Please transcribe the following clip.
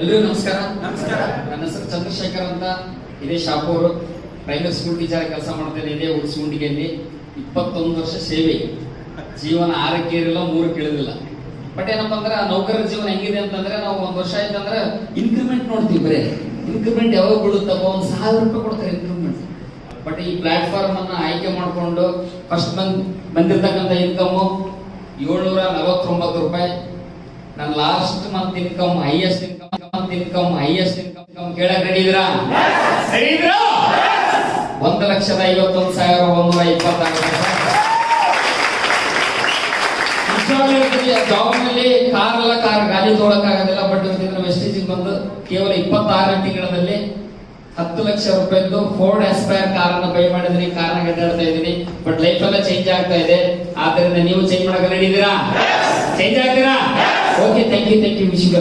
ಎಲ್ಲರಿಗೂ ನಮಸ್ಕಾರ. ನಮಸ್ಕಾರ. ನನ್ನ ಹೆಸರು ಚಂದ್ರಶೇಖರ್ ಅಂತ. ಇದೇ ಶಾಪೂರು ಪ್ರೈಮರಿ ಸ್ಕೂಲ್ ಟೀಚರ್ ಕೆಲಸ ಮಾಡ್ತೇನೆ. ಇದೇ ಉಳಿಸ್ಗುಂಡಿಗೆಯಲ್ಲಿ 21 ವರ್ಷ ಸೇವೆ. ಜೀವನ 6ಕ್ಕೆ ಇರಲಿಲ್ಲ, 3ಕ್ಕೆ ಇಳಿದಿಲ್ಲ. ಬಟ್ ಏನಪ್ಪಾ ಅಂದ್ರೆ ನೌಕರರ ಜೀವನ ಹೆಂಗಿದೆ ಅಂತಂದ್ರೆ, ನಾವು 1 ವರ್ಷ ಆಯ್ತಂದ್ರೆ ಇನ್ಕ್ರಿಮೆಂಟ್ ನೋಡ್ತೀವಿ. ಬರೀ ಇನ್ಕ್ರಿಮೆಂಟ್ ಯಾವಾಗ ಬೀಳುತ್ತಪ್ಪ, 1,000 ರೂಪಾಯಿ ಕೊಡ್ತಾರೆ ಇನ್ಕ್ರಿಮೆಂಟ್. ಬಟ್ ಈ ಪ್ಲಾಟ್ಫಾರ್ಮ್ ಅನ್ನ ಆಯ್ಕೆ ಮಾಡಿಕೊಂಡು ಫಸ್ಟ್ ಬಂದಿರ್ತಕ್ಕಂಥ ಇನ್ಕಮ್ 749 ರೂಪಾಯಿ. ನನ್ನ last month income highest income ಕೇಳಕ್ ರೆಡಿ ಇದ್ದೀರಾ? 1,51,126 ಜಾಬ್ ನಲ್ಲಿ ಕಾರ್ ಗಾಲಿ ತೋಳಕ್ಕಾಗೋದಿಲ್ಲ. ಬಟ್ ಇವತ್ತಿನ ವೆಸ್ಟೇಜಿಗೆ ಬಂದು ಕೇವಲ 26 ತಿಂಗಳಲ್ಲಿ 10 ಲಕ್ಷ ರೂಪಾಯಿದ್ದು ಫೋರ್ಡ್ ಆಸ್ಪೈರ್ ಕಾರ್ ಅನ್ನ ಬೈ ಮಾಡಿದ್ರಿ. ಕಾರ್ನ ಅಡ್ಡಾಡ್ತಾ ಇದ್ದೀನಿ. ಬಟ್ ಲೈಫ್ ಎಲ್ಲ ಚೇಂಜ್ ಆಗ್ತಾ ಇದೆ. ಆದ್ರಿಂದ ನೀವು ಚೇಂಜ್ ಮಾಡಕ್ಕೆ ರೆಡಿ ಇದ್ದೀರಾ? ಚೇಂಜ್ ಆಗ್ತೀರಾ? Okay, thank you wish you.